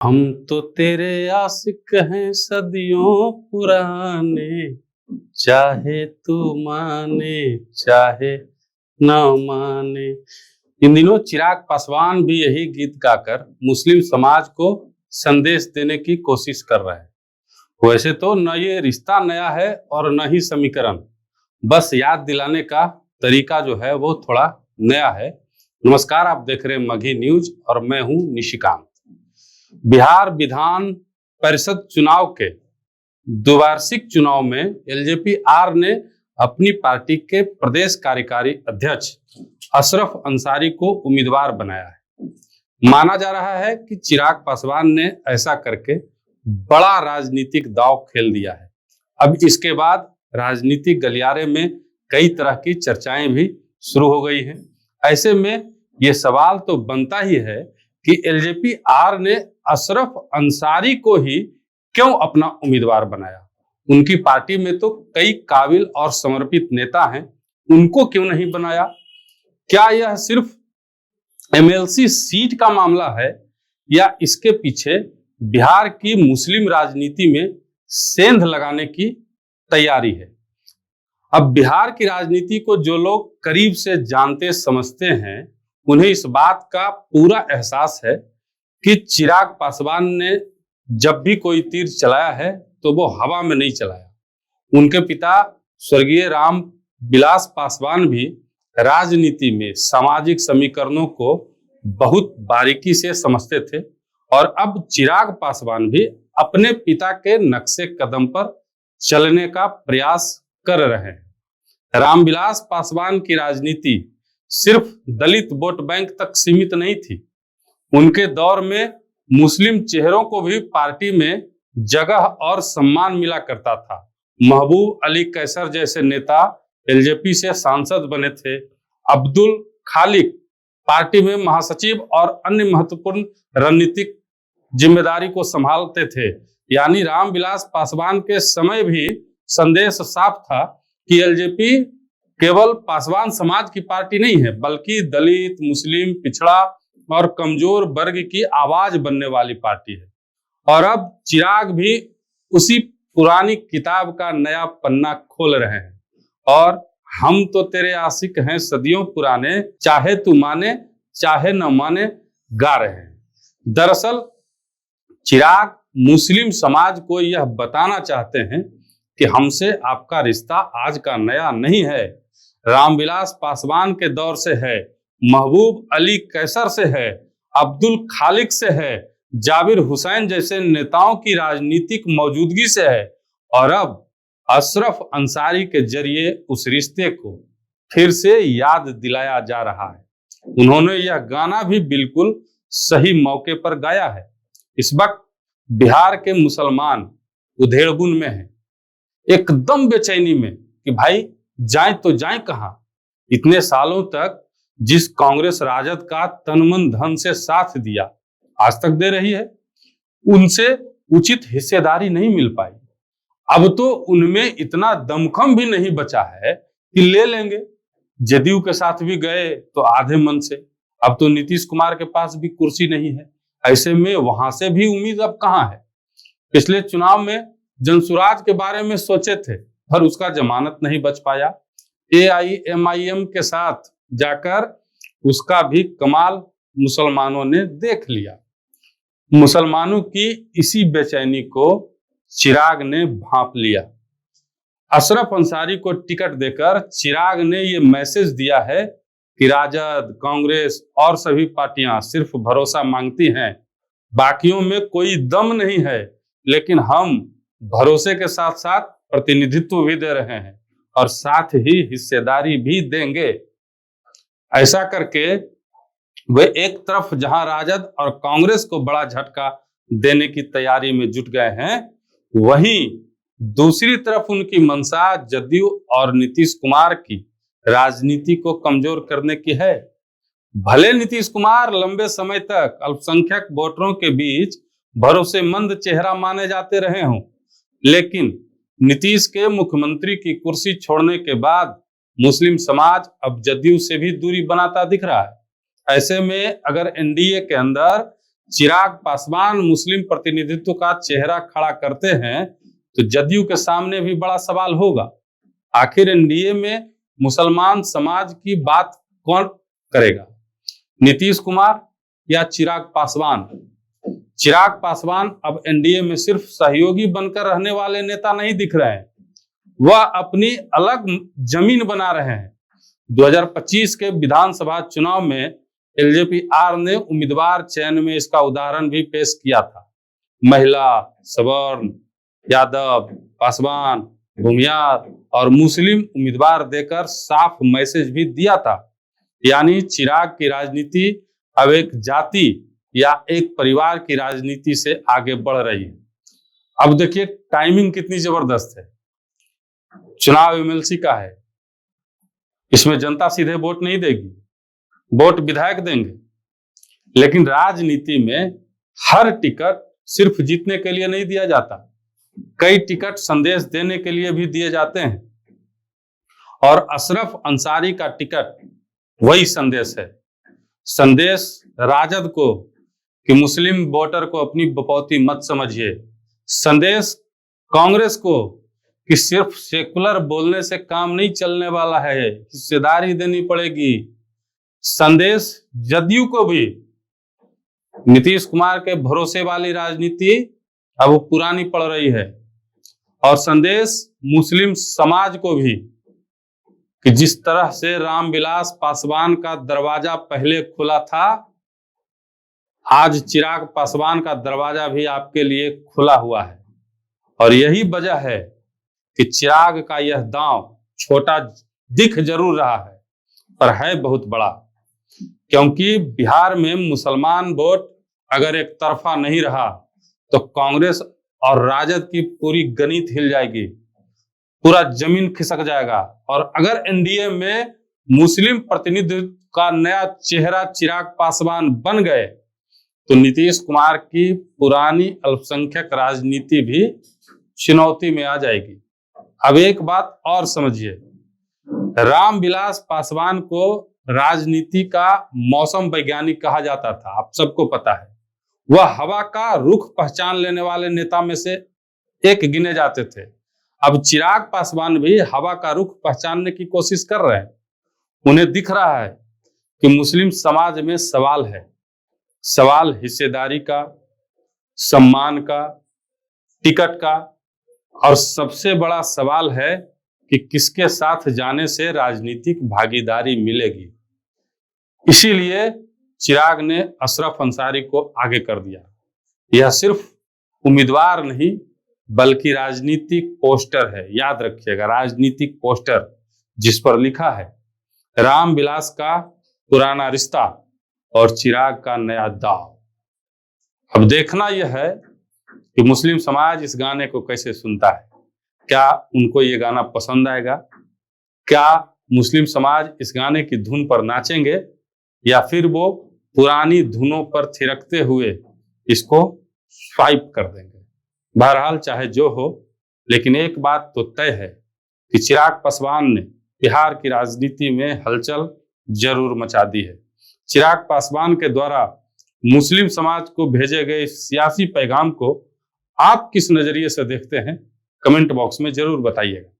हम तो तेरे आशिक हैं सदियों पुराने, चाहे तू माने चाहे न माने। इन दिनों चिराग पासवान भी यही गीत गाकर मुस्लिम समाज को संदेश देने की कोशिश कर रहे हैं। वैसे तो न ये रिश्ता नया है और न ही समीकरण, बस याद दिलाने का तरीका जो है वो थोड़ा नया है। नमस्कार, आप देख रहे हैं मघी न्यूज और मैं हूं निशिकांत। बिहार विधान परिषद चुनाव के द्विवार्षिक चुनाव में एलजेपी आर ने अपनी पार्टी के प्रदेश कार्यकारी अध्यक्ष अशरफ अंसारी को उम्मीदवार बनाया है। माना जा रहा है कि चिराग पासवान ने ऐसा करके बड़ा राजनीतिक दांव खेल दिया है। अब इसके बाद राजनीतिक गलियारे में कई तरह की चर्चाएं भी शुरू हो गई हैं। ऐसे में ये सवाल तो बनता ही है कि एलजेपी आर ने अशरफ अंसारी को ही क्यों अपना उम्मीदवार बनाया। उनकी पार्टी में तो कई काबिल और समर्पित नेता हैं, उनको क्यों नहीं बनाया? क्या यह सिर्फ एमएलसी सीट का मामला है या इसके पीछे बिहार की मुस्लिम राजनीति में सेंध लगाने की तैयारी है? अब बिहार की राजनीति को जो लोग करीब से जानते समझते हैं, उन्हें इस बात का पूरा एहसास है कि चिराग पासवान ने जब भी कोई तीर चलाया है तो वो हवा में नहीं चलाया। उनके पिता स्वर्गीय राम विलास पासवान भी राजनीति में सामाजिक समीकरणों को बहुत बारीकी से समझते थे और अब चिराग पासवान भी अपने पिता के नक्शे कदम पर चलने का प्रयास कर रहे हैं। रामविलास पासवान की राजनीति सिर्फ दलित वोट बैंक तक सीमित नहीं थी। उनके दौर में मुस्लिम चेहरों को भी पार्टी में जगह और सम्मान मिला करता था। महबूब अली कैसर जैसे नेता एलजेपी से सांसद बने थे। अब्दुल खालिक पार्टी में महासचिव और अन्य महत्वपूर्ण रणनीतिक जिम्मेदारी को संभालते थे। यानी रामविलास पासवान के समय भी संदेश साफ था कि एलजेपी केवल पासवान समाज की पार्टी नहीं है, बल्कि दलित, मुस्लिम, पिछड़ा और कमजोर वर्ग की आवाज बनने वाली पार्टी है। और अब चिराग भी उसी पुरानी किताब का नया पन्ना खोल रहे हैं और हम तो तेरे आशिक हैं सदियों पुराने, चाहे तू माने चाहे न माने गा रहे हैं। दरअसल चिराग मुस्लिम समाज को यह बताना चाहते हैं कि हमसे आपका रिश्ता आज का नया नहीं है, रामविलास पासवान के दौर से है, महबूब अली कैसर से है, अब्दुल खालिक से है, जाबिर हुसैन जैसे नेताओं की राजनीतिक मौजूदगी से है और अब अशरफ अंसारी के जरिए उस रिश्ते को फिर से याद दिलाया जा रहा है। उन्होंने यह गाना भी बिल्कुल सही मौके पर गाया है। इस वक्त बिहार के मुसलमान उधेड़बुन में हैं, एकदम बेचैनी में कि भाई जाएं तो जाएं कहां। इतने सालों तक जिस कांग्रेस राजद का तन मन धन से साथ दिया, आज तक दे रही है, उनसे उचित हिस्सेदारी नहीं मिल पाई। अब तो उनमें इतना दमखम भी नहीं बचा है कि ले लेंगे। जदयू के साथ भी गए तो आधे मन से। अब तो नीतीश कुमार के पास भी कुर्सी नहीं है, ऐसे में वहां से भी उम्मीद अब कहां है? पिछले चुनाव में जनसुराज के बारे में सोचे थे पर उसका जमानत नहीं बच पाया। एआईएमआईएम के साथ जाकर उसका भी कमाल मुसलमानों ने देख लिया। मुसलमानों की इसी बेचैनी को चिराग ने भांप लिया। अशरफ अंसारी को टिकट देकर चिराग ने ये मैसेज दिया है कि राजद, कांग्रेस और सभी पार्टियां सिर्फ भरोसा मांगती हैं, बाकियों में कोई दम नहीं है, लेकिन हम भरोसे के साथ साथ प्रतिनिधित्व भी दे रहे हैं और साथ ही हिस्सेदारी भी देंगे। ऐसा करके वे एक तरफ जहां राजद और कांग्रेस को बड़ा झटका देने की तैयारी में जुट गए हैं, वहीं दूसरी तरफ उनकी मंशा जदयू और नीतीश कुमार की राजनीति को कमजोर करने की है। भले नीतीश कुमार लंबे समय तक अल्पसंख्यक वोटरों के बीच भरोसेमंद चेहरा माने जाते रहे हों, लेकिन नीतीश के मुख्यमंत्री की कुर्सी छोड़ने के बाद मुस्लिम समाज अब जदयू से भी दूरी बनाता दिख रहा है। ऐसे में अगर एनडीए के अंदर चिराग पासवान मुस्लिम प्रतिनिधित्व का चेहरा खड़ा करते हैं तो जदयू के सामने भी बड़ा सवाल होगा। आखिर एनडीए में मुसलमान समाज की बात कौन करेगा, नीतीश कुमार या चिराग पासवान? चिराग पासवान अब एनडीए में सिर्फ सहयोगी बनकर रहने वाले नेता नहीं दिख रहे हैं, वह अपनी अलग जमीन बना रहे हैं। 2025 के विधानसभा चुनाव में एलजेपी-आर ने उम्मीदवार चयन में इसका उदाहरण भी पेश किया था। महिला, सवर्ण, यादव, पासवान, भूमियार और मुस्लिम उम्मीदवार देकर साफ मैसेज भी दिया था। यानी चिराग की राजनीति अब एक जाति या एक परिवार की राजनीति से आगे बढ़ रही है। अब देखिए टाइमिंग कितनी जबरदस्त है। चुनाव एमएलसी का है, इसमें जनता सीधे वोट नहीं देगी, वोट विधायक देंगे। लेकिन राजनीति में हर टिकट सिर्फ जीतने के लिए नहीं दिया जाता, कई टिकट संदेश देने के लिए भी दिए जाते हैं। और अशरफ अंसारी का टिकट वही संदेश है। संदेश राजद को कि मुस्लिम वोटर को अपनी बपौती मत समझिए, संदेश कांग्रेस को कि सिर्फ सेकुलर बोलने से काम नहीं चलने वाला है, हिस्सेदारी देनी पड़ेगी। संदेश जदयू को भी नीतीश कुमार के भरोसे वाली राजनीति अब पुरानी पड़ रही है। और संदेश मुस्लिम समाज को भी कि जिस तरह से रामविलास पासवान का दरवाजा पहले खुला था, आज चिराग पासवान का दरवाजा भी आपके लिए खुला हुआ है। और यही वजह है कि चिराग का यह दांव छोटा दिख जरूर रहा है पर है बहुत बड़ा, क्योंकि बिहार में मुसलमान वोट अगर एक तरफा नहीं रहा तो कांग्रेस और राजद की पूरी गणित हिल जाएगी, पूरा जमीन खिसक जाएगा। और अगर एनडीए में मुस्लिम प्रतिनिधित्व का नया चेहरा चिराग पासवान बन गए तो नीतीश कुमार की पुरानी अल्पसंख्यक राजनीति भी चुनौती में आ जाएगी। अब एक बात और समझिए, रामविलास पासवान को राजनीति का मौसम वैज्ञानिक कहा जाता था, आप सबको पता है। वह हवा का रुख पहचान लेने वाले नेता में से एक गिने जाते थे। अब चिराग पासवान भी हवा का रुख पहचानने की कोशिश कर रहे हैं। उन्हें दिख रहा है कि मुस्लिम समाज में सवाल है, सवाल हिस्सेदारी का, सम्मान का, टिकट का, और सबसे बड़ा सवाल है कि किसके साथ जाने से राजनीतिक भागीदारी मिलेगी। इसीलिए चिराग ने अशरफ अंसारी को आगे कर दिया। यह सिर्फ उम्मीदवार नहीं बल्कि राजनीतिक पोस्टर है, याद रखिएगा, राजनीतिक पोस्टर जिस पर लिखा है रामविलास का पुराना रिश्ता और चिराग का नया दाव। अब देखना यह है कि मुस्लिम समाज इस गाने को कैसे सुनता है। क्या उनको ये गाना पसंद आएगा? क्या मुस्लिम समाज इस गाने की धुन पर नाचेंगे या फिर वो पुरानी धुनों पर थिरकते हुए इसको स्वाइप कर देंगे? बहरहाल चाहे जो हो, लेकिन एक बात तो तय है कि चिराग पासवान ने बिहार की राजनीति में हलचल जरूर मचा दी है। चिराग पासवान के द्वारा मुस्लिम समाज को भेजे गए सियासी पैगाम को आप किस नजरिए से देखते हैं, कमेंट बॉक्स में जरूर बताइएगा।